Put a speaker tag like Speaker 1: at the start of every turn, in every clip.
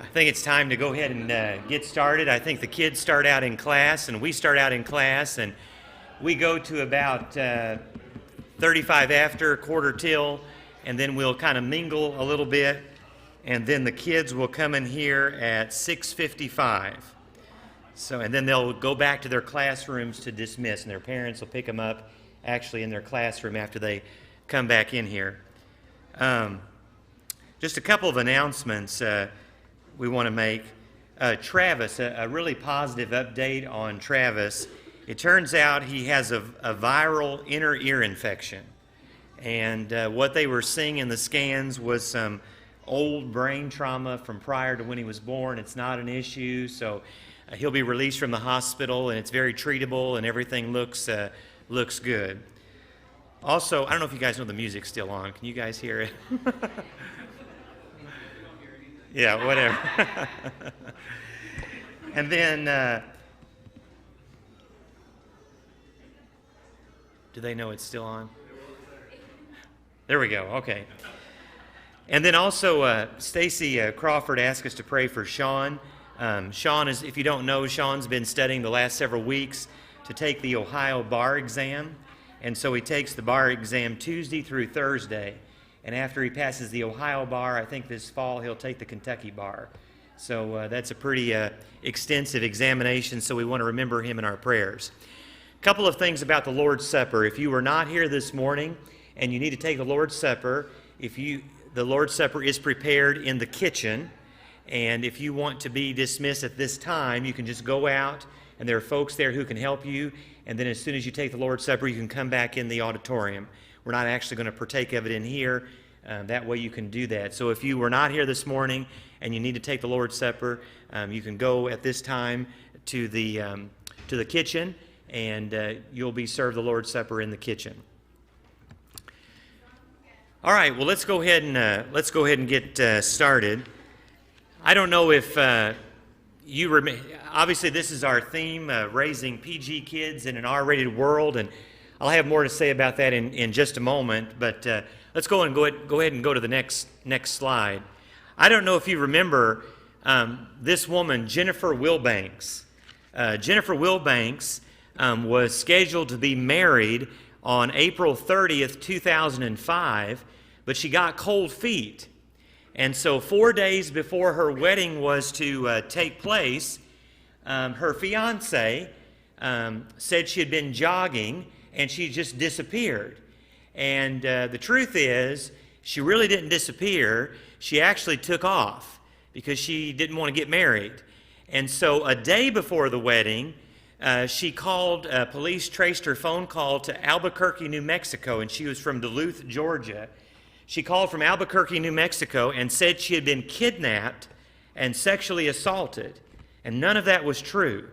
Speaker 1: I think it's time to go ahead and get started. I think the kids start out in class, and we start out in class, and we go to about 35 after, quarter till, and then we'll kind of mingle a little bit, and then the kids will come in here at 6:55. So, and then they'll go back to their classrooms to dismiss, and their parents will pick them up actually in their classroom after they come back in here. Just a couple of announcements we want to make. Travis, a really positive update on Travis. It turns out he has a viral inner ear infection. And what they were seeing in the scans was some old brain trauma from prior to when he was born. It's not an issue, so he'll be released from the hospital, and it's very treatable, and everything looks good. Also, I don't know if you guys know the music's still on. Can you guys hear it? Yeah, whatever. And then, do they know it's still on? There we go, okay. And then also, Stacy Crawford asked us to pray for Sean. Sean is, if you don't know, Sean's been studying the last several weeks to take the Ohio bar exam. And so he takes the bar exam Tuesday through Thursday. And after he passes the Ohio bar, I think this fall he'll take the Kentucky bar. So that's a pretty extensive examination, so we want to remember him in our prayers. A couple of things about the Lord's Supper. If you were not here this morning and you need to take the Lord's Supper, the Lord's Supper is prepared in the kitchen. And if you want to be dismissed at this time, you can just go out, and there are folks there who can help you. And then as soon as you take the Lord's Supper, you can come back in the auditorium. We're not actually going to partake of it in here. That way you can do that. So if you were not here this morning and you need to take the Lord's Supper, you can go at this time to the kitchen, and you'll be served the Lord's Supper in the kitchen. All right. Well, let's go ahead and get started. I don't know if you remember. Obviously, this is our theme: raising PG kids in an R-rated world, and I'll have more to say about that in just a moment, but let's go ahead and go to the next slide. I don't know if you remember this woman, Jennifer Wilbanks. Jennifer Wilbanks was scheduled to be married on April 30th, 2005, but she got cold feet. And so 4 days before her wedding was to take place, her fiance said she had been jogging, and she just disappeared. And the truth is, she really didn't disappear. She actually took off because she didn't want to get married. And so a day before the wedding, she called, police traced her phone call to Albuquerque, New Mexico, and she was from Duluth, Georgia. She called from Albuquerque, New Mexico, and said she had been kidnapped and sexually assaulted. And none of that was true.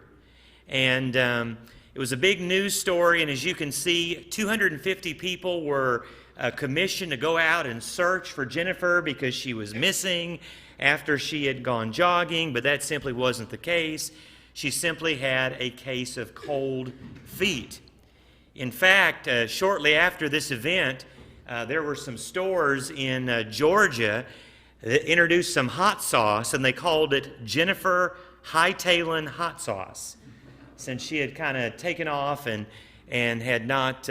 Speaker 1: And it was a big news story, and as you can see, 250 people were commissioned to go out and search for Jennifer because she was missing after she had gone jogging, but that simply wasn't the case. She simply had a case of cold feet. In fact, shortly after this event, there were some stores in Georgia that introduced some hot sauce, and they called it Jennifer Hightailin' Hot Sauce, since she had kind of taken off and had not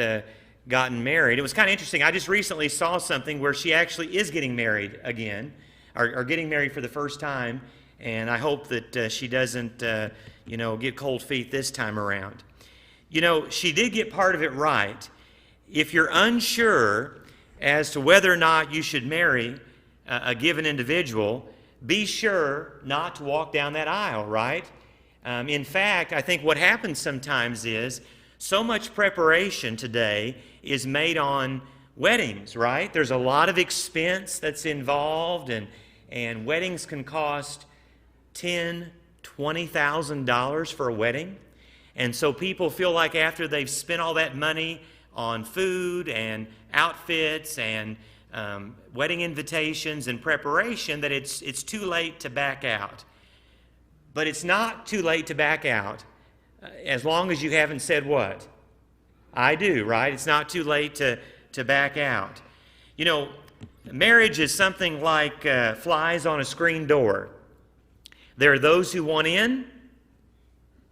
Speaker 1: gotten married. It was kind of interesting. I just recently saw something where she actually is getting married again, or getting married for the first time, and I hope that she doesn't, get cold feet this time around. She did get part of it right. If you're unsure as to whether or not you should marry a given individual, be sure not to walk down that aisle, right? In fact, I think what happens sometimes is so much preparation today is made on weddings, right? There's a lot of expense that's involved, and weddings can cost $10,000, $20,000 for a wedding. And so people feel like after they've spent all that money on food and outfits and wedding invitations and preparation that it's too late to back out. But it's not too late to back out as long as you haven't said what? I do, right? It's not too late to back out. Marriage is something like flies on a screen door. There are those who want in,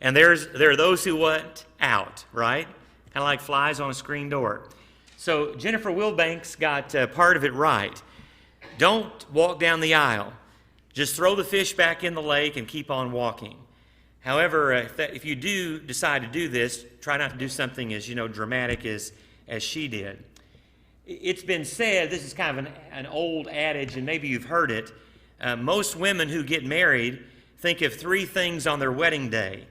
Speaker 1: and there are those who want out, right? Kind of like flies on a screen door. So Jennifer Wilbanks got part of it right. Don't walk down the aisle. Just throw the fish back in the lake and keep on walking. However, if you do decide to do this, try not to do something as dramatic as she did. It's been said, this is kind of an old adage, and maybe you've heard it. Most women who get married think of three things on their wedding day: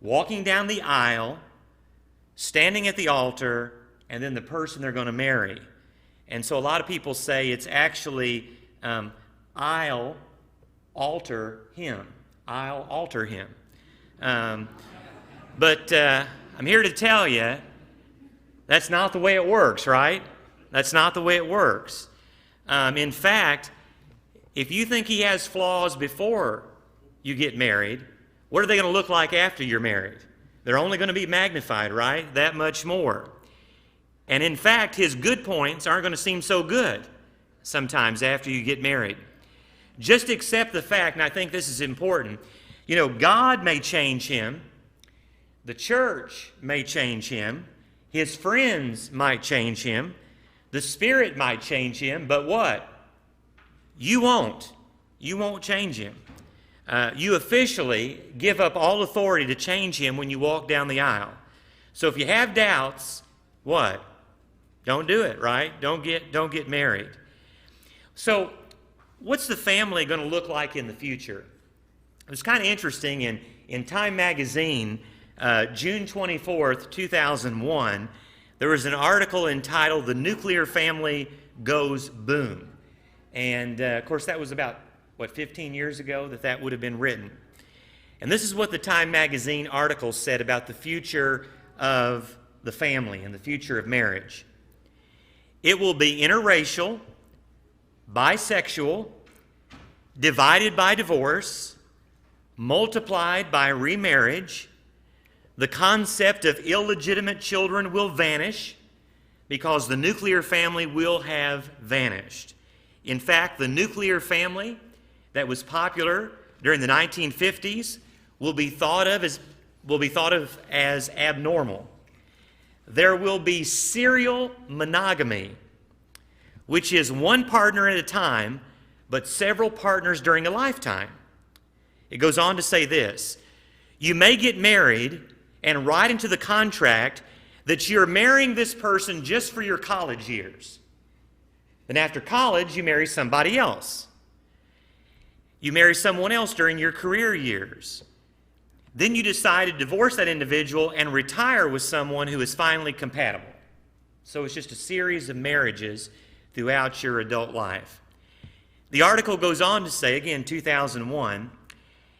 Speaker 1: walking down the aisle, standing at the altar, and then the person they're going to marry. And so a lot of people say it's actually I'll alter him. I'll alter him. But I'm here to tell you that's not the way it works, right? That's not the way it works. In fact, if you think he has flaws before you get married, what are they going to look like after you're married? They're only going to be magnified, right? That much more. And in fact, his good points aren't going to seem so good sometimes after you get married. Just accept the fact, and I think this is important, God may change him, the church may change him, his friends might change him, the Spirit might change him, but what? You won't. You won't change him. You officially give up all authority to change him when you walk down the aisle. So if you have doubts, what? Don't do it, right? Don't get married. So what's the family going to look like in the future? It was kind of interesting. In Time magazine, June 24th, 2001, there was an article entitled "The Nuclear Family Goes Boom." And of course, that was about, 15 years ago that would have been written. And this is what the Time magazine article said about the future of the family and the future of marriage. It will be interracial, bisexual, divided by divorce, multiplied by remarriage. The concept of illegitimate children will vanish because the nuclear family will have vanished. In fact, the nuclear family that was popular during the 1950s will be thought of as abnormal. There will be serial monogamy, which is one partner at a time, but several partners during a lifetime. It goes on to say this: you may get married and write into the contract that you're marrying this person just for your college years. Then after college, you marry somebody else. You marry someone else during your career years. Then you decide to divorce that individual and retire with someone who is finally compatible. So it's just a series of marriages throughout your adult life. The article goes on to say, again, 2001,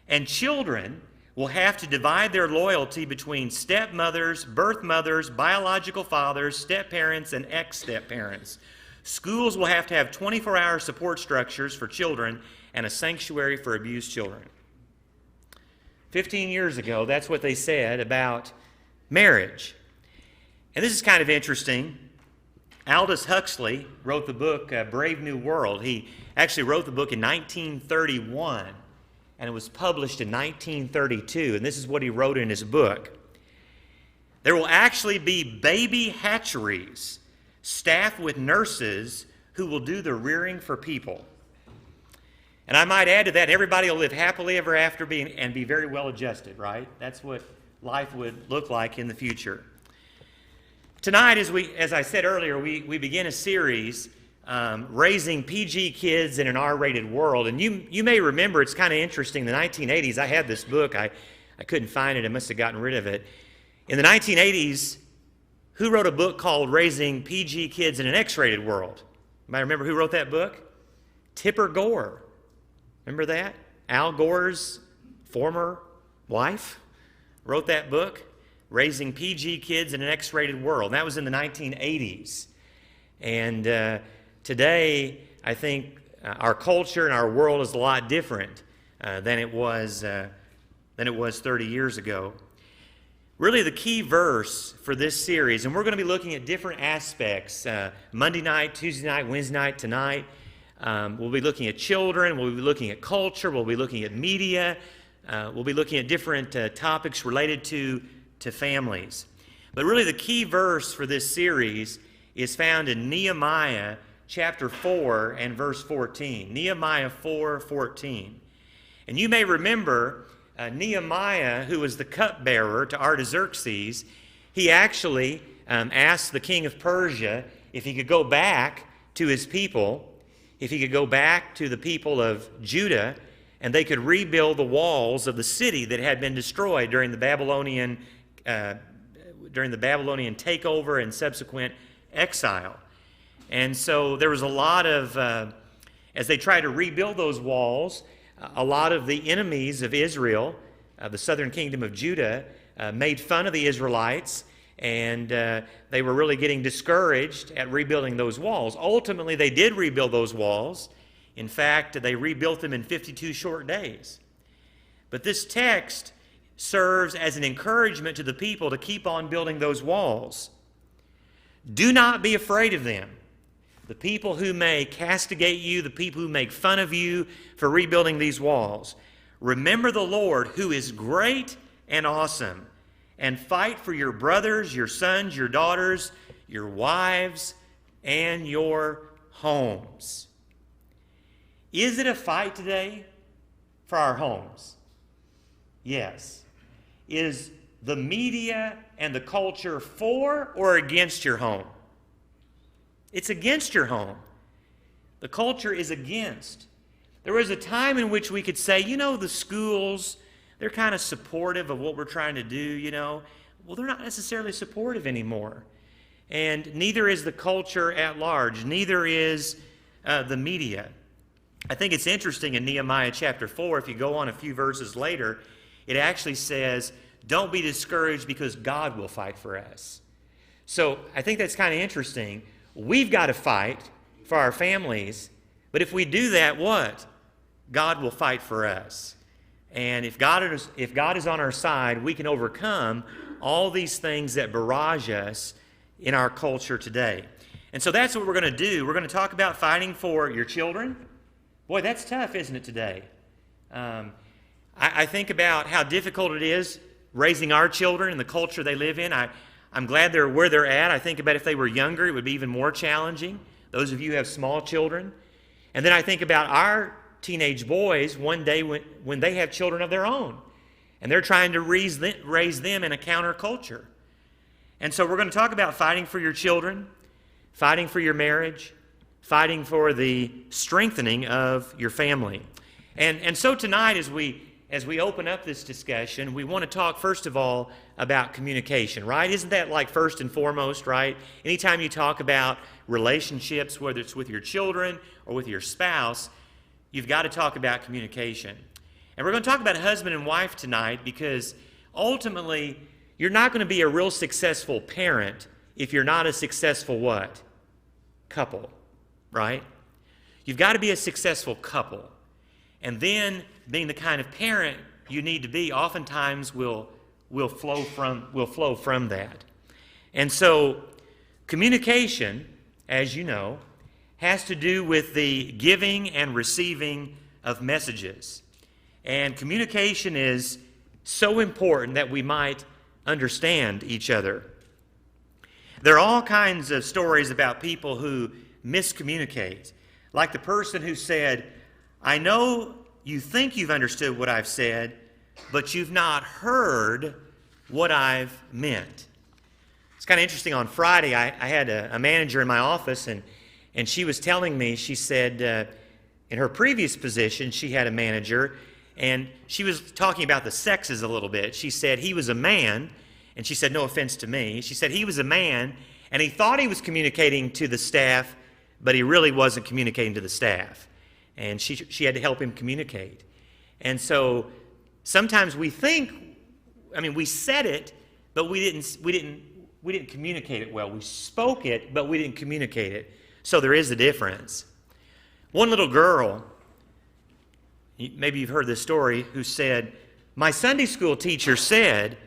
Speaker 1: and children will have to divide their loyalty between stepmothers, birth mothers, biological fathers, step-parents, and ex-step-parents. Schools will have to have 24-hour support structures for children and a sanctuary for abused children. 15 years ago, that's what they said about marriage. And this is kind of interesting. Aldous Huxley wrote the book Brave New World. He actually wrote the book in 1931, and it was published in 1932. And this is what he wrote in his book. There will actually be baby hatcheries staffed with nurses who will do the rearing for people. And I might add to that, everybody will live happily ever after and be very well adjusted, right? That's what life would look like in the future. Tonight, as I said earlier, we begin a series raising PG kids in an R-rated world. And you may remember, it's kind of interesting, the 1980s, I had this book. I couldn't find it. I must have gotten rid of it. In the 1980s, who wrote a book called Raising PG Kids in an X-Rated World? Anybody remember who wrote that book? Tipper Gore. Remember that? Al Gore's former wife wrote that book, Raising PG Kids in an X-Rated World. And that was in the 1980s. And today, I think our culture and our world is a lot different than it was 30 years ago. Really, the key verse for this series, and we're going to be looking at different aspects, Monday night, Tuesday night, Wednesday night, tonight. We'll be looking at children. We'll be looking at culture. We'll be looking at media. We'll be looking at different topics related to families. But really the key verse for this series is found in Nehemiah chapter 4 and verse 14. Nehemiah 4:14. And you may remember Nehemiah, who was the cupbearer to Artaxerxes, he actually asked the king of Persia if he could go back to his people, if he could go back to the people of Judah, and they could rebuild the walls of the city that had been destroyed during the Babylonian takeover and subsequent exile. And so there was a lot of, as they tried to rebuild those walls, a lot of the enemies of Israel, the southern kingdom of Judah, made fun of the Israelites, and they were really getting discouraged at rebuilding those walls. Ultimately, they did rebuild those walls. In fact, they rebuilt them in 52 short days. But this text serves as an encouragement to the people to keep on building those walls. Do not be afraid of them. The people who may castigate you, the people who make fun of you for rebuilding these walls. Remember the Lord, who is great and awesome, and fight for your brothers, your sons, your daughters, your wives, and your homes. Is it a fight today for our homes? Yes. Is the media and the culture for or against your home? It's against your home. The culture is against. There was a time in which we could say, the schools, they're kind of supportive of what we're trying to do, Well, they're not necessarily supportive anymore. And neither is the culture at large. Neither is the media. I think it's interesting in Nehemiah chapter 4, if you go on a few verses later, it actually says, don't be discouraged because God will fight for us. So I think that's kind of interesting. We've got to fight for our families, but if we do that, what? God will fight for us. And if God is on our side, we can overcome all these things that barrage us in our culture today. And so that's what we're going to do. We're going to talk about fighting for your children. Boy, that's tough, isn't it, today? I think about how difficult it is raising our children in the culture they live in. I'm glad they're where they're at. I think about if they were younger, it would be even more challenging. Those of you who have small children. And then I think about our teenage boys one day when they have children of their own. And they're trying to raise them in a counterculture. And so we're going to talk about fighting for your children, fighting for your marriage, fighting for the strengthening of your family. And so tonight as we open up this discussion, we want to talk first of all about communication, right? Isn't that like first and foremost, right? Anytime you talk about relationships, whether it's with your children or with your spouse, you've got to talk about communication. And we're going to talk about husband and wife tonight because ultimately you're not going to be a real successful parent if you're not a successful what? Couple, right? You've got to be a successful couple. And then being the kind of parent you need to be oftentimes will flow from that. And so communication, as you know, has to do with the giving and receiving of messages. And communication is so important that we might understand each other. There are all kinds of stories about people who miscommunicate, like the person who said, I know you think you've understood what I've said, but you've not heard what I've meant. It's kind of interesting. On Friday, I had a manager in my office, and she was telling me, she said in her previous position, she had a manager, and she was talking about the sexes a little bit. She said he was a man, and she said, no offense to me, she said he was a man, and he thought he was communicating to the staff, but he really wasn't communicating to the staff. And she had to help him communicate. And so sometimes we think, we said it, but we didn't communicate it well. We spoke it, but we didn't communicate it. So there is a difference. One little girl, maybe you've heard this story, who said, my Sunday school teacher said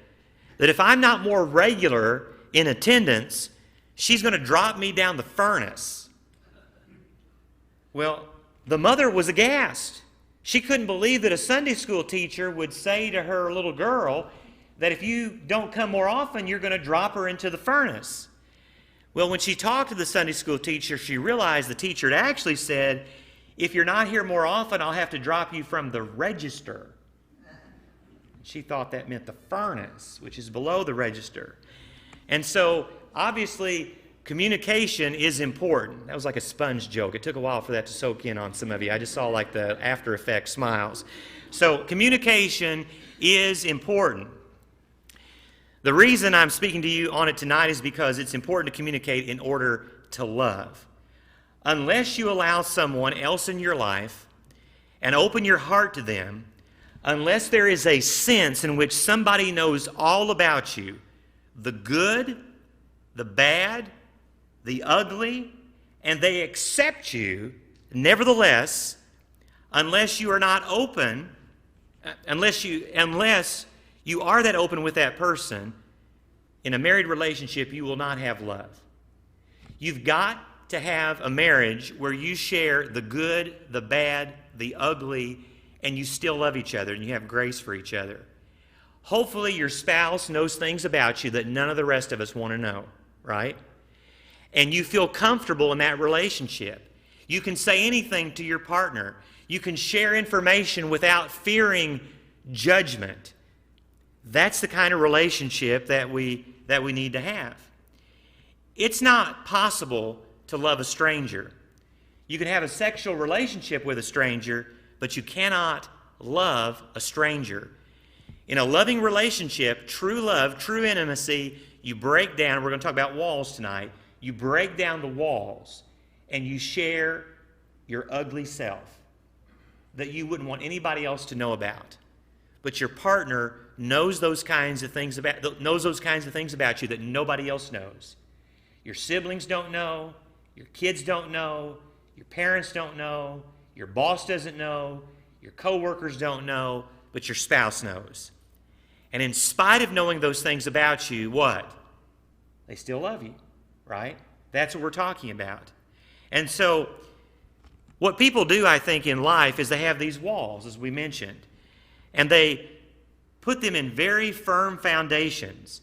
Speaker 1: that if I'm not more regular in attendance, she's going to drop me down the furnace. Well, The mother was aghast. She couldn't believe that a Sunday school teacher would say to her little girl that if you don't come more often, you're going to drop her into the furnace. Well, when she talked to the Sunday school teacher, she realized the teacher had actually said, if you're not here more often, I'll have to drop you from the register. She thought that meant the furnace, which is below the register. And so, obviously, communication is important. That was like a sponge joke. It took a while for that to soak in on some of you. I just saw like the after effect smiles. So, communication is important. The reason I'm speaking to you on it tonight is because it's important to communicate in order to love. Unless you allow someone else in your life and open your heart to them, unless there is a sense in which somebody knows all about you, the good, the bad, the ugly, and they accept you, nevertheless, unless you are not open, unless you are that open with that person, in a married relationship, you will not have love. You've got to have a marriage where you share the good, the bad, the ugly, and you still love each other and you have grace for each other. Hopefully your spouse knows things about you that none of the rest of us want to know, right? And you feel comfortable in that relationship. You can say anything to your partner. You can share information without fearing judgment. That's the kind of relationship that we need to have. It's not possible to love a stranger. You can have a sexual relationship with a stranger, but you cannot love a stranger. In a loving relationship, true love, true intimacy, you break down, we're going to talk about walls tonight, you break down the walls and you share your ugly self that you wouldn't want anybody else to know about. But your partner knows those kinds of things about you that nobody else knows. Your siblings don't know, your kids don't know, your parents don't know, your boss doesn't know, your coworkers don't know, but your spouse knows. And in spite of knowing those things about you, what? They still love you, right? That's what we're talking about. And so what people do, I think, in life is they have these walls, as we mentioned, and they put them in very firm foundations.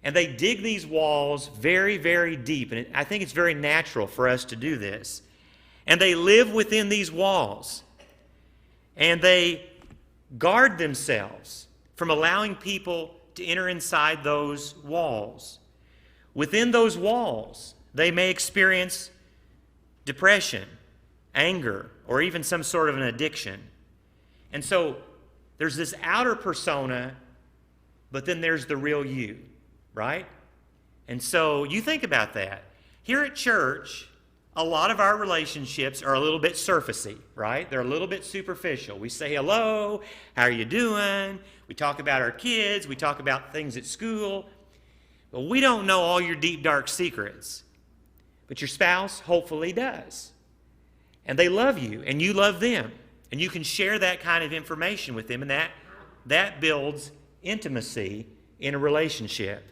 Speaker 1: And they dig these walls very, very deep. And I think it's very natural for us to do this. And they live within these walls. And they guard themselves from allowing people to enter inside those walls. Within those walls, they may experience depression, anger, or even some sort of an addiction. And so there's this outer persona, but then there's the real you, right? And so you think about that. Here at church, a lot of our relationships are a little bit surfacey, right? They're a little bit superficial. We say hello, how are you doing? We talk about our kids, we talk about things at school. But we don't know all your deep, dark secrets. But your spouse hopefully does. And they love you, and you love them. And you can share that kind of information with them, and that builds intimacy in a relationship.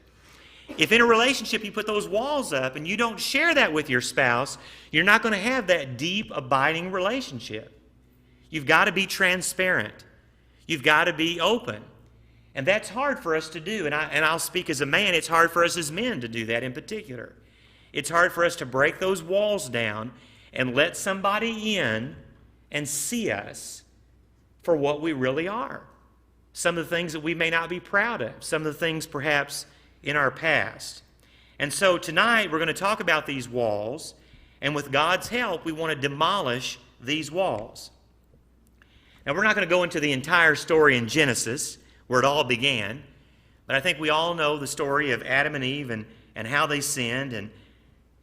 Speaker 1: If in a relationship you put those walls up and you don't share that with your spouse, you're not going to have that deep, abiding relationship. You've got to be transparent. You've got to be open. And that's hard for us to do. And I'll speak as a man, it's hard for us as men to do that in particular. It's hard for us to break those walls down and let somebody in and see us for what we really are. Some of the things that we may not be proud of. Some of the things perhaps in our past. And so tonight we're going to talk about these walls, and with God's help we want to demolish these walls. Now we're not going to go into the entire story in Genesis where it all began, but I think we all know the story of Adam and Eve and how they sinned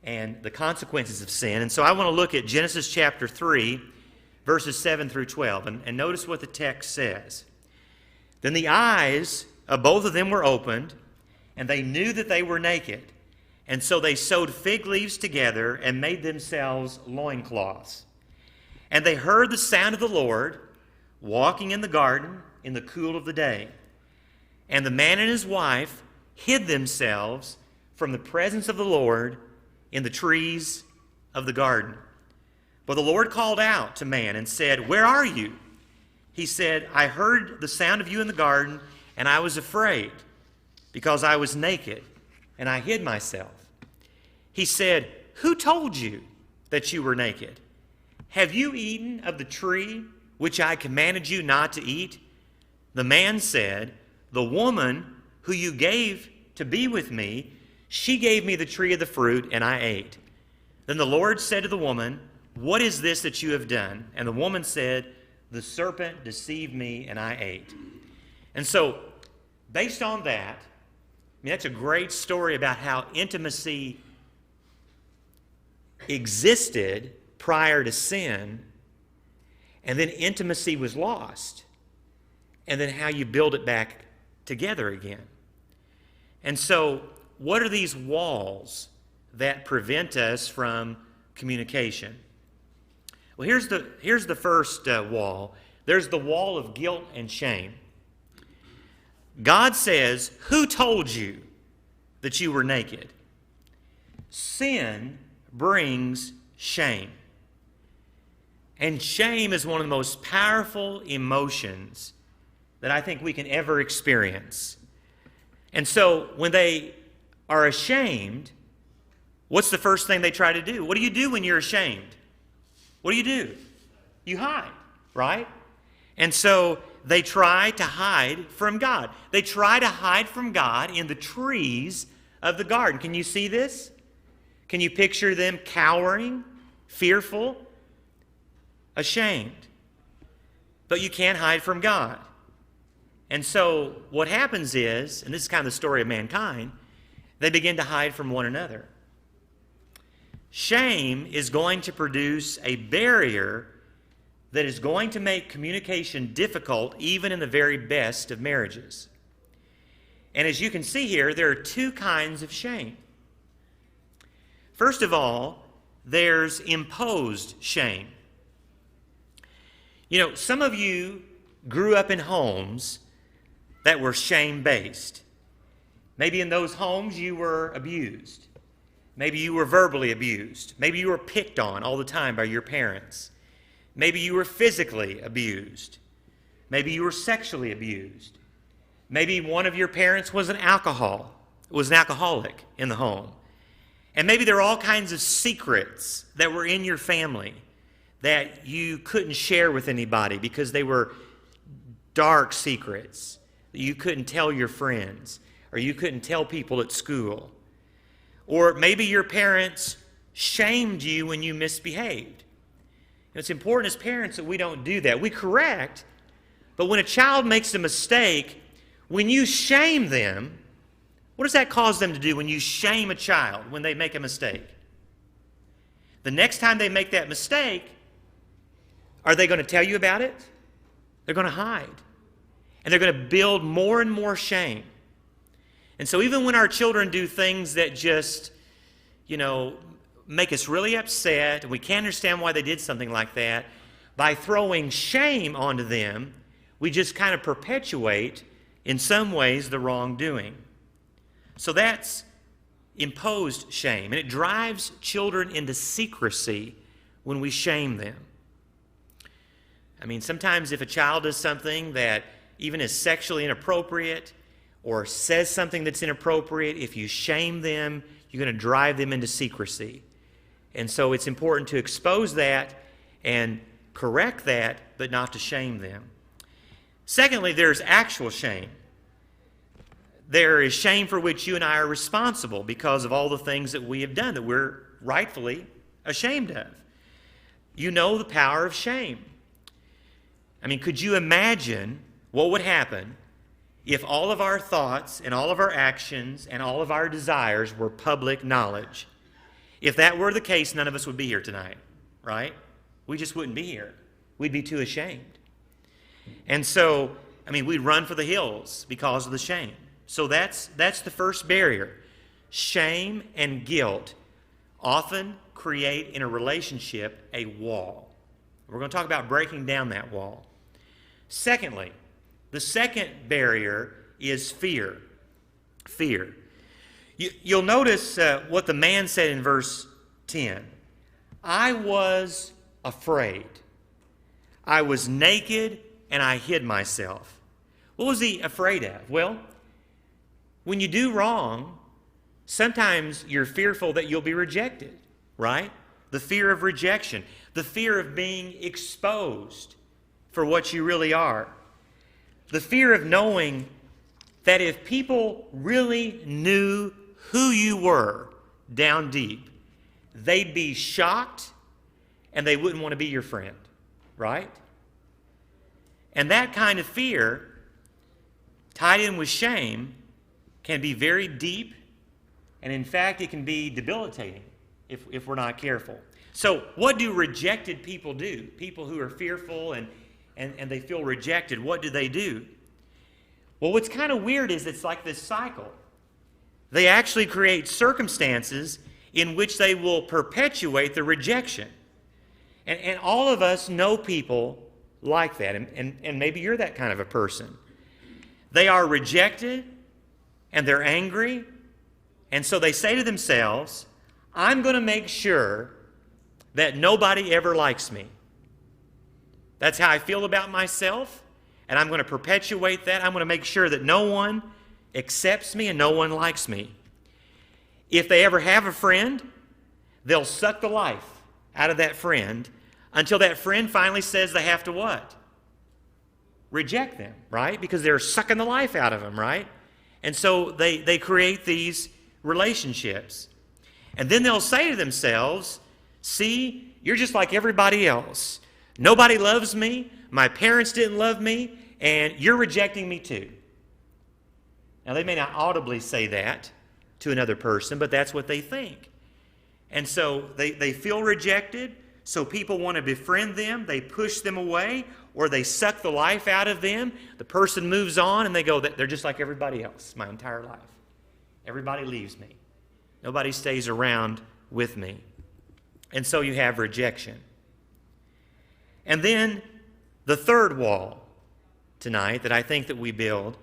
Speaker 1: and the consequences of sin. And so I want to look at Genesis chapter 3, verses 7 through 12, and notice what the text says. Then the eyes of both of them were opened, and they knew that they were naked. And so they sewed fig leaves together and made themselves loincloths. And they heard the sound of the Lord walking in the garden in the cool of the day. And the man and his wife hid themselves from the presence of the Lord in the trees of the garden. But the Lord called out to man and said, "Where are you?" He said, "I heard the sound of you in the garden, and I was afraid, because I was naked, and I hid myself." He said, "Who told you that you were naked? Have you eaten of the tree which I commanded you not to eat?" The man said, "The woman who you gave to be with me, she gave me the tree of the fruit, and I ate." Then the Lord said to the woman, "What is this that you have done?" And the woman said, "The serpent deceived me, and I ate." And so, based on that, that's a great story about how intimacy existed prior to sin, and then intimacy was lost, and then how you build it back together again. And so, what are these walls that prevent us from communication? Well, here's the first wall. There's the wall of guilt and shame. God says, "Who told you that you were naked?" Sin brings shame. And shame is one of the most powerful emotions that I think we can ever experience. And so when they are ashamed, what's the first thing they try to do? What do you do when you're ashamed? What do? You hide, right? And so they try to hide from God. They try to hide from God in the trees of the garden. Can you see this? Can you picture them cowering, fearful, ashamed? But you can't hide from God. And so what happens is, and this is kind of the story of mankind, they begin to hide from one another. Shame is going to produce a barrier that is going to make communication difficult even in the very best of marriages. And as you can see here, there are two kinds of shame. First of all, there's imposed shame. You know, some of you grew up in homes that were shame-based. Maybe in those homes you were abused. Maybe you were verbally abused. Maybe you were picked on all the time by your parents. Maybe you were physically abused. Maybe you were sexually abused. Maybe one of your parents was an alcoholic in the home. And maybe there are all kinds of secrets that were in your family that you couldn't share with anybody because they were dark secrets that you couldn't tell your friends or you couldn't tell people at school. Or maybe your parents shamed you when you misbehaved. It's important as parents that we don't do that. We correct, but when a child makes a mistake, when you shame them, what does that cause them to do when you shame a child when they make a mistake? The next time they make that mistake, are they going to tell you about it? They're going to hide. And they're going to build more and more shame. And so even when our children do things that just, make us really upset, and we can't understand why they did something like that, by throwing shame onto them, we just kind of perpetuate, in some ways, the wrongdoing. So that's imposed shame, and it drives children into secrecy when we shame them. I mean, sometimes if a child does something that even is sexually inappropriate or says something that's inappropriate, if you shame them, you're going to drive them into secrecy. And so it's important to expose that and correct that, but not to shame them. Secondly, there's actual shame. There is shame for which you and I are responsible because of all the things that we have done that we're rightfully ashamed of. You know the power of shame. I mean, could you imagine what would happen if all of our thoughts and all of our actions and all of our desires were public knowledge? If that were the case, none of us would be here tonight, right? We just wouldn't be here. We'd be too ashamed. And so, we'd run for the hills because of the shame. So that's the first barrier. Shame and guilt often create in a relationship a wall. We're going to talk about breaking down that wall. Secondly, the second barrier is fear. Fear. You'll notice what the man said in verse 10. I was afraid. I was naked and I hid myself. What was he afraid of? Well, when you do wrong, sometimes you're fearful that you'll be rejected, right? The fear of rejection, the fear of being exposed for what you really are, the fear of knowing that if people really knew who you were down deep, they'd be shocked and they wouldn't want to be your friend, right? And that kind of fear, tied in with shame, can be very deep, and in fact, it can be debilitating if we're not careful. So what do rejected people do? People who are fearful and they feel rejected, what do? Well, what's kind of weird is it's like this cycle. They actually create circumstances in which they will perpetuate the rejection. And all of us know people like that, and maybe you're that kind of a person. They are rejected, and they're angry, and so they say to themselves, I'm going to make sure that nobody ever likes me. That's how I feel about myself, and I'm going to perpetuate that. I'm going to make sure that no one accepts me and no one likes me. If they ever have a friend, they'll suck the life out of that friend until that friend finally says they have to what? Reject them, right? Because they're sucking the life out of them, right? And so they create these relationships. And then they'll say to themselves, see, you're just like everybody else. Nobody loves me. My parents didn't love me. And you're rejecting me too. Now, they may not audibly say that to another person, but that's what they think. And so they feel rejected, so people want to befriend them. They push them away, or they suck the life out of them. The person moves on, and they go, they're just like everybody else my entire life. Everybody leaves me. Nobody stays around with me. And so you have rejection. And then the third wall tonight that I think that we build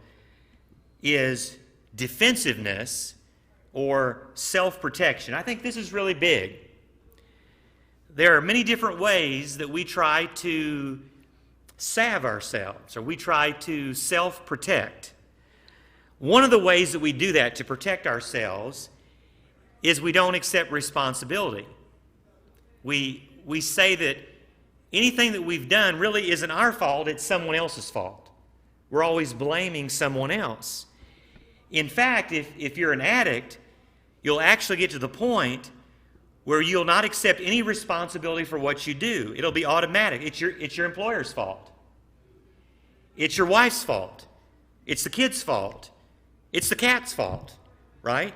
Speaker 1: is defensiveness or self-protection. I think this is really big. There are many different ways that we try to salve ourselves, or we try to self-protect. One of the ways that we do that to protect ourselves is we don't accept responsibility. We say that anything that we've done really isn't our fault, it's someone else's fault. We're always blaming someone else. In fact, if you're an addict, you'll actually get to the point where you'll not accept any responsibility for what you do. It'll be automatic. It's your employer's fault. It's your wife's fault. It's the kid's fault. It's the cat's fault, right?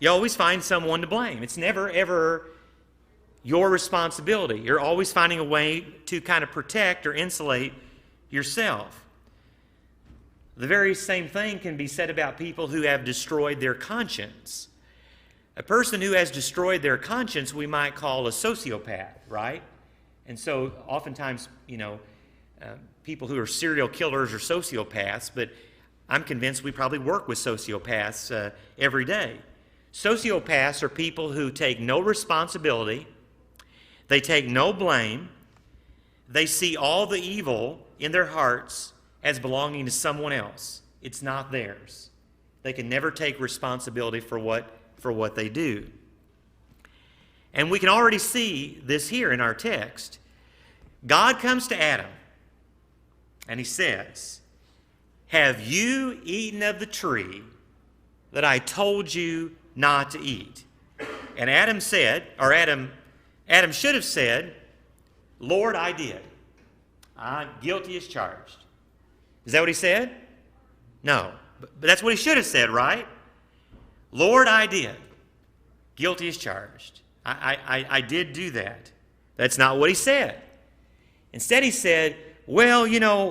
Speaker 1: You always find someone to blame. It's never, ever your responsibility. You're always finding a way to kind of protect or insulate yourself. The very same thing can be said about people who have destroyed their conscience. A person who has destroyed their conscience we might call a sociopath, right? And so oftentimes, people who are serial killers are sociopaths, but I'm convinced we probably work with sociopaths every day. Sociopaths are people who take no responsibility, they take no blame, they see all the evil in their hearts as belonging to someone else. It's not theirs. They can never take responsibility for what they do. And we can already see this here in our text. God comes to Adam and he says, have you eaten of the tree that I told you not to eat? And Adam should have said, Lord, I did. I'm guilty as charged. Is that what he said? No. But that's what he should have said, right? Lord, I did. Guilty as charged. I did do that. That's not what he said. Instead he said, well,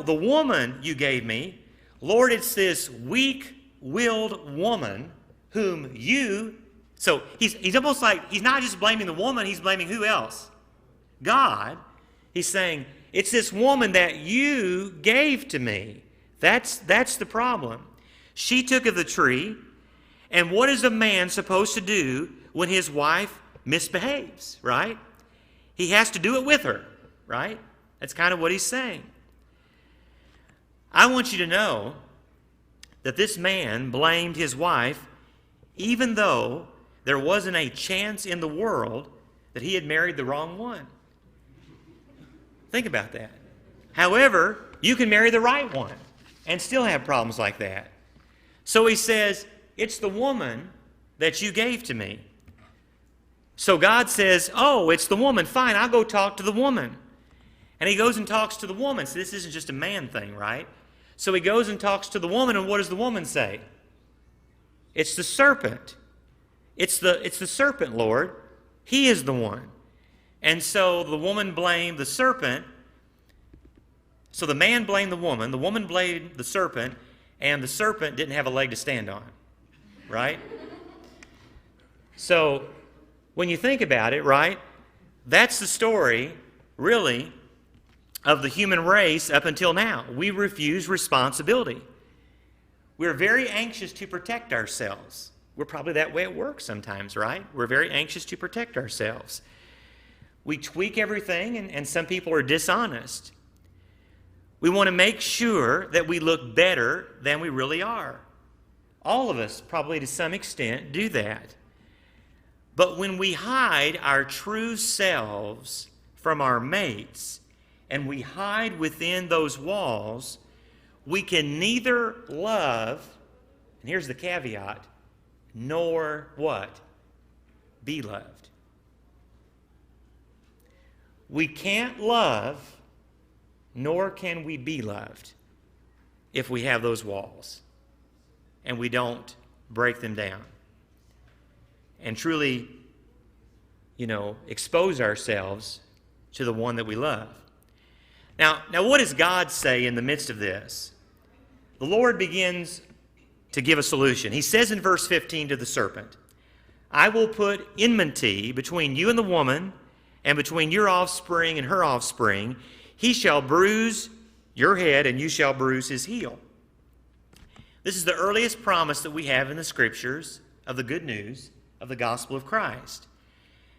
Speaker 1: the woman you gave me, Lord, it's this weak-willed woman whom you... So he's almost like, he's not just blaming the woman, he's blaming who else? God. He's saying, it's this woman that you gave to me. That's the problem. She took of the tree, and what is a man supposed to do when his wife misbehaves, right? He has to do it with her. right? That's kind of what he's saying. I want you to know that this man blamed his wife even though there wasn't a chance in the world that he had married the wrong one. Think about that. However, you can marry the right one and still have problems like that. So he says, it's the woman that you gave to me. So God says, oh, it's the woman. Fine, I'll go talk to the woman. And he goes and talks to the woman. So this isn't just a man thing, right? So he goes and talks to the woman, and what does the woman say? It's the serpent. It's the serpent, Lord. He is the one. And so the woman blamed the serpent. So the man blamed the woman blamed the serpent, and the serpent didn't have a leg to stand on, right? So when you think about it, right, that's the story, really, of the human race up until now. We refuse responsibility. We're very anxious to protect ourselves. We're probably that way at work sometimes, right? We're very anxious to protect ourselves. We tweak everything, and some people are dishonest. We want to make sure that we look better than we really are. All of us, probably to some extent, do that. But when we hide our true selves from our mates, and we hide within those walls, we can neither love, and here's the caveat, nor what? Be loved. We can't love, nor can we be loved if we have those walls and we don't break them down and truly, expose ourselves to the one that we love. Now, what does God say in the midst of this? The Lord begins to give a solution. He says in verse 15 to the serpent, I will put enmity between you and the woman, and between your offspring and her offspring. He shall bruise your head, and you shall bruise his heel. This is the earliest promise that we have in the Scriptures of the good news of the gospel of Christ.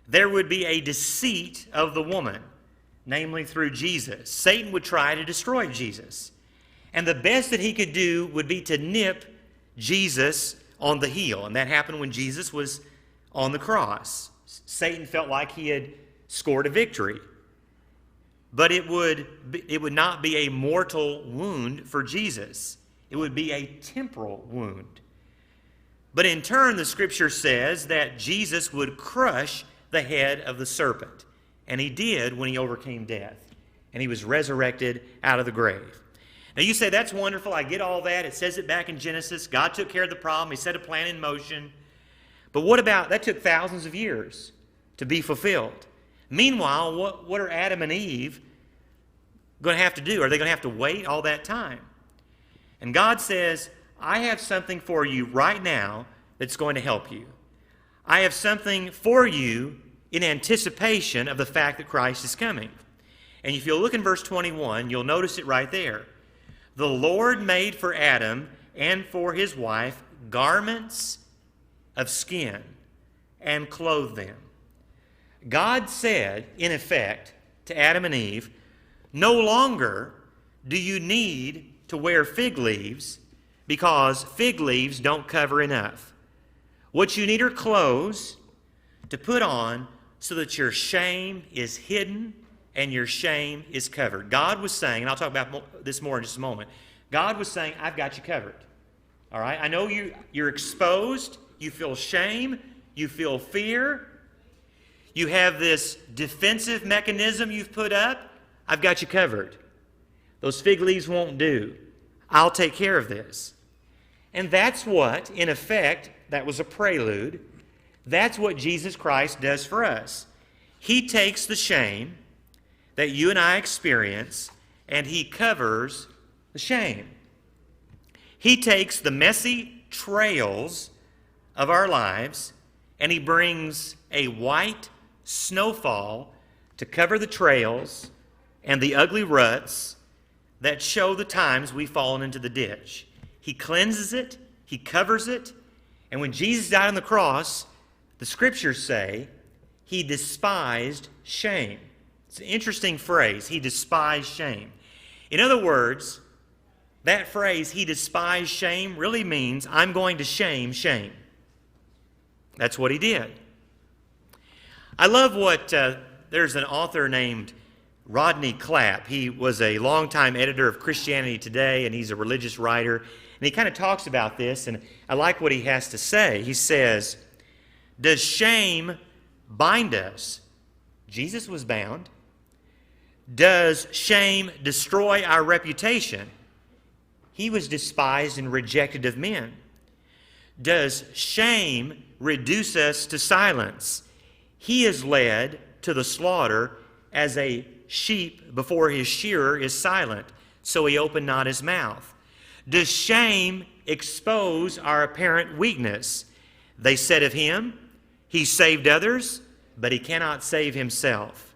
Speaker 1: There would be a deceit of the woman, namely through Jesus. Satan would try to destroy Jesus. And the best that he could do would be to nip Jesus on the heel. And that happened when Jesus was on the cross. Satan felt like he had scored a victory. But it would not be a mortal wound for Jesus. It would be a temporal wound. But in turn, the Scripture says that Jesus would crush the head of the serpent. And he did when he overcame death. And he was resurrected out of the grave. Now you say, that's wonderful. I get all that. It says it back in Genesis. God took care of the problem. He set a plan in motion. But what about, that took thousands of years to be fulfilled. Meanwhile, what are Adam and Eve going to have to do? Are they going to have to wait all that time? And God says, I have something for you right now that's going to help you. I have something for you in anticipation of the fact that Christ is coming. And if you'll look in verse 21, you'll notice it right there. The Lord made for Adam and for his wife garments of skin and clothed them. God said, in effect, to Adam and Eve, no longer do you need to wear fig leaves because fig leaves don't cover enough. What you need are clothes to put on so that your shame is hidden and your shame is covered. God was saying, and I'll talk about this more in just a moment, God was saying, I've got you covered. All right? I know you're exposed, you feel shame, you feel fear, you have this defensive mechanism you've put up. I've got you covered. Those fig leaves won't do. I'll take care of this. And that's what, in effect, that was a prelude. That's what Jesus Christ does for us. He takes the shame that you and I experience, and he covers the shame. He takes the messy trails of our lives, and he brings a white snowfall to cover the trails and the ugly ruts that show the times we've fallen into the ditch. He cleanses it, he covers it, and when Jesus died on the cross, the Scriptures say he despised shame. It's an interesting phrase. He despised shame. In other words, that phrase, he despised shame, really means I'm going to shame shame. That's what he did. I love what, there's an author named Rodney Clapp. He was a longtime editor of Christianity Today, and he's a religious writer. And he kind of talks about this, and I like what he has to say. He says, does shame bind us? Jesus was bound. Does shame destroy our reputation? He was despised and rejected of men. Does shame reduce us to silence? He is led to the slaughter as a sheep before his shearer is silent, so he opened not his mouth. Does shame expose our apparent weakness? They said of him, he saved others, but he cannot save himself.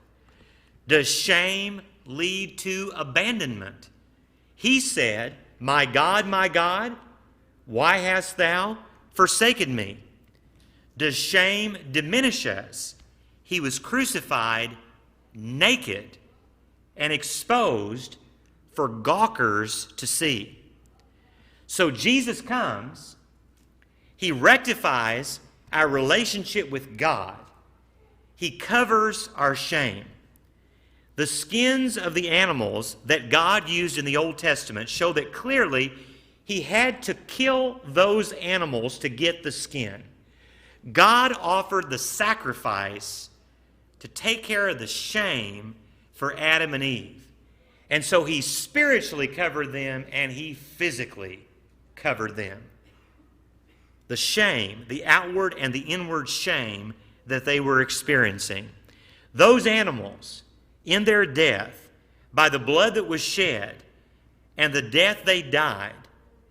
Speaker 1: Does shame lead to abandonment? He said, my God, why hast thou forsaken me? Does shame diminish us? He was crucified naked and exposed for gawkers to see. So Jesus comes, he rectifies our relationship with God. He covers our shame. The skins of the animals that God used in the Old Testament show that clearly he had to kill those animals to get the skin. God offered the sacrifice to take care of the shame for Adam and Eve. And so he spiritually covered them and he physically covered them. The shame, the outward and the inward shame that they were experiencing. Those animals, in their death, by the blood that was shed and the death they died,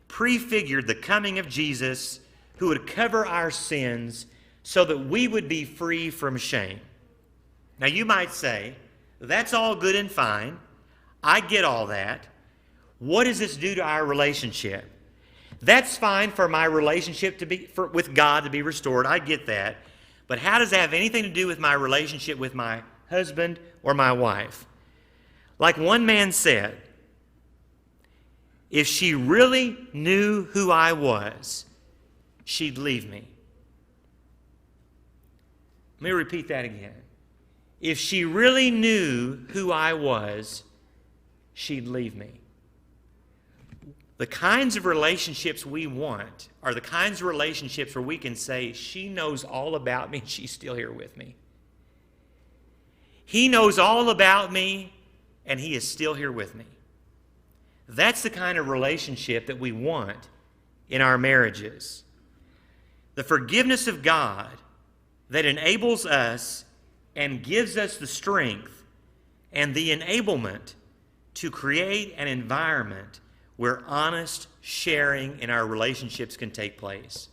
Speaker 1: prefigured the coming of Jesus, who would cover our sins so that we would be free from shame. Now you might say, that's all good and fine. I get all that. What does this do to our relationship? That's fine for my relationship with God to be restored. I get that. But how does that have anything to do with my relationship with my husband or my wife? Like one man said, if she really knew who I was, she'd leave me. Let me repeat that again. If she really knew who I was, she'd leave me. The kinds of relationships we want are the kinds of relationships where we can say, she knows all about me and she's still here with me. He knows all about me and he is still here with me. That's the kind of relationship that we want in our marriages. The forgiveness of God that enables us and gives us the strength and the enablement to create an environment where honest sharing in our relationships can take place.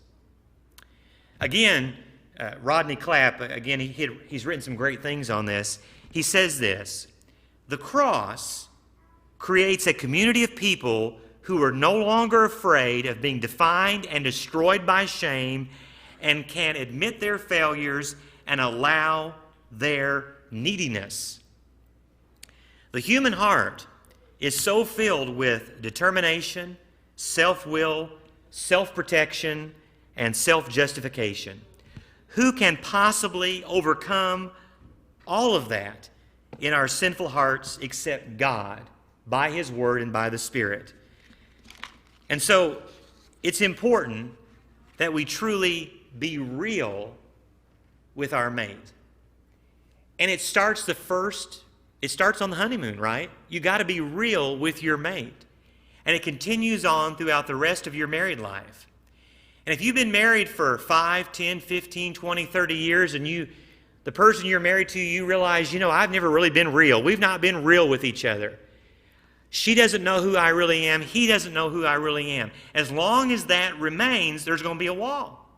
Speaker 1: Again, Rodney Clapp, again, he's written some great things on this. He says this, the cross creates a community of people who are no longer afraid of being defined and destroyed by shame and can admit their failures and allow their neediness. The human heart is so filled with determination, self-will, self-protection, and self-justification. Who can possibly overcome all of that in our sinful hearts except God, by His Word and by the Spirit? And so it's important that we truly be real with our mate. And it starts on the honeymoon, right? You got to be real with your mate. And it continues on throughout the rest of your married life. And if you've been married for 5, 10, 15, 20, 30 years and the person you're married to, you realize, I've never really been real. We've not been real with each other. She doesn't know who I really am. He doesn't know who I really am. As long as that remains, there's going to be a wall.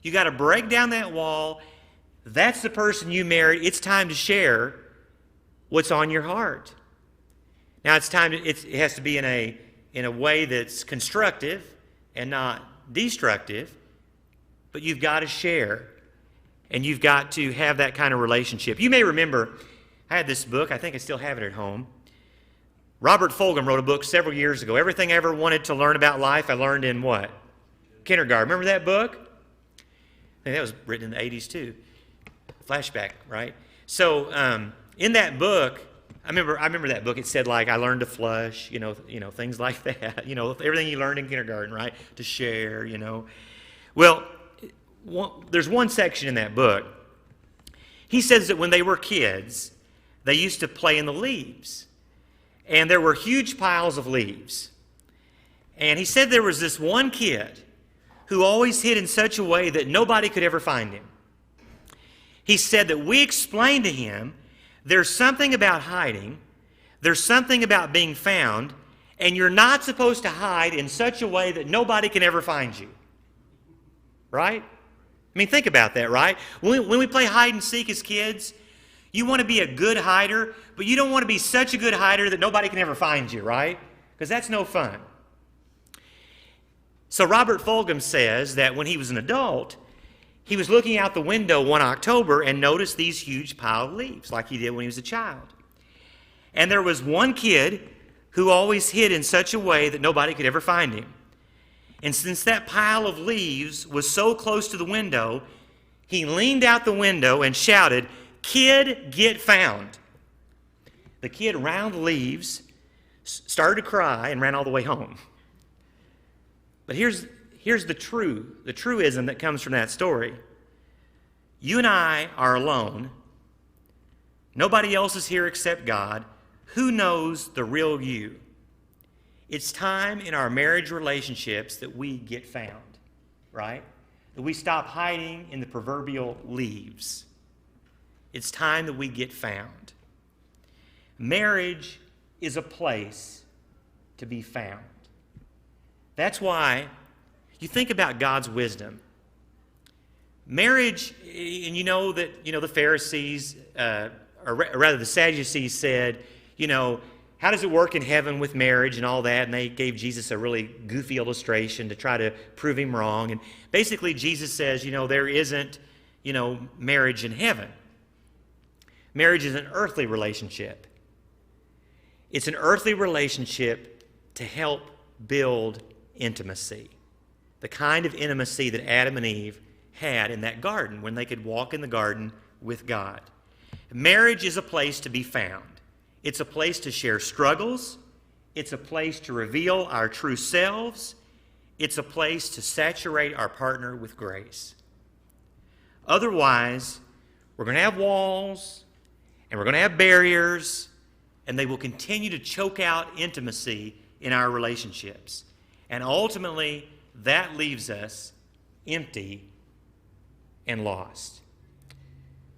Speaker 1: You got to break down that wall. That's the person you married. It's time to share what's on your heart. Now it's time it has to be in a way that's constructive and not destructive, but you've got to share and you've got to have that kind of relationship. You may remember I had this book. I think I still have it at home. Robert Fulghum wrote a book several years ago. Everything I ever wanted to learn about life, I learned in what? Kindergarten. Remember that book? I think that was written in the 80s too. Flashback, right? So in that book, I remember that book. It said, like, I learned to flush, things like that. Everything you learned in kindergarten, right? To share, Well, there's one section in that book. He says that when they were kids, they used to play in the leaves. And there were huge piles of leaves. And he said there was this one kid who always hid in such a way that nobody could ever find him. He said that we explained to him, there's something about hiding, there's something about being found, and you're not supposed to hide in such a way that nobody can ever find you. Right? I mean, think about that, right? When we play hide and seek as kids, you want to be a good hider, but you don't want to be such a good hider that nobody can ever find you, right? Because that's no fun. So Robert Fulghum says that when he was an adult, he was looking out the window one October and noticed these huge pile of leaves like he did when he was a child. And there was one kid who always hid in such a way that nobody could ever find him. And since that pile of leaves was so close to the window, he leaned out the window and shouted, "Kid, get found." The kid ran the leaves, started to cry, and ran all the way home. But here's the truism that comes from that story. You and I are alone. Nobody else is here except God. Who knows the real you? It's time in our marriage relationships that we get found, right? That we stop hiding in the proverbial leaves. It's time that we get found. Marriage is a place to be found. That's why you think about God's wisdom. Marriage, and the Pharisees, or rather the Sadducees said, how does it work in heaven with marriage and all that? And they gave Jesus a really goofy illustration to try to prove him wrong. And basically Jesus says, there isn't, marriage in heaven. Marriage is an earthly relationship. It's an earthly relationship to help build intimacy. The kind of intimacy that Adam and Eve had in that garden when they could walk in the garden with God. Marriage is a place to be found. It's a place to share struggles. It's a place to reveal our true selves. It's a place to saturate our partner with grace. Otherwise, we're going to have walls, and we're going to have barriers, and they will continue to choke out intimacy in our relationships. And ultimately, that leaves us empty and lost.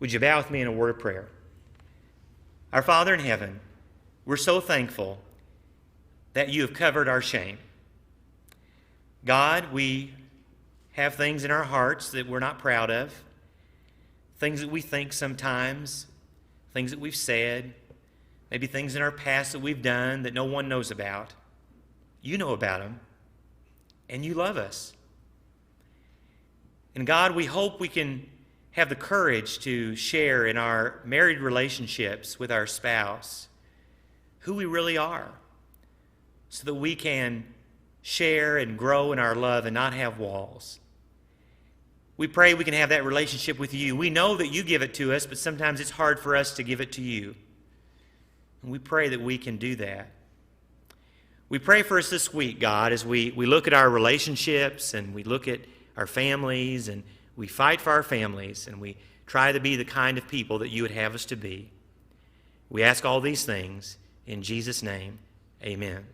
Speaker 1: Would you bow with me in a word of prayer? Our Father in heaven, we're so thankful that you have covered our shame. God, we have things in our hearts that we're not proud of, things that we think sometimes, things that we've said, maybe things in our past that we've done that no one knows about. You know about them, and you love us. And God, we hope we can have the courage to share in our married relationships with our spouse who we really are, so that we can share and grow in our love and not have walls. We pray we can have that relationship with you. We know that you give it to us, but sometimes it's hard for us to give it to you. And we pray that we can do that. We pray for us this week, God, as we look at our relationships and we look at our families and we fight for our families and we try to be the kind of people that you would have us to be. We ask all these things in Jesus' name, amen.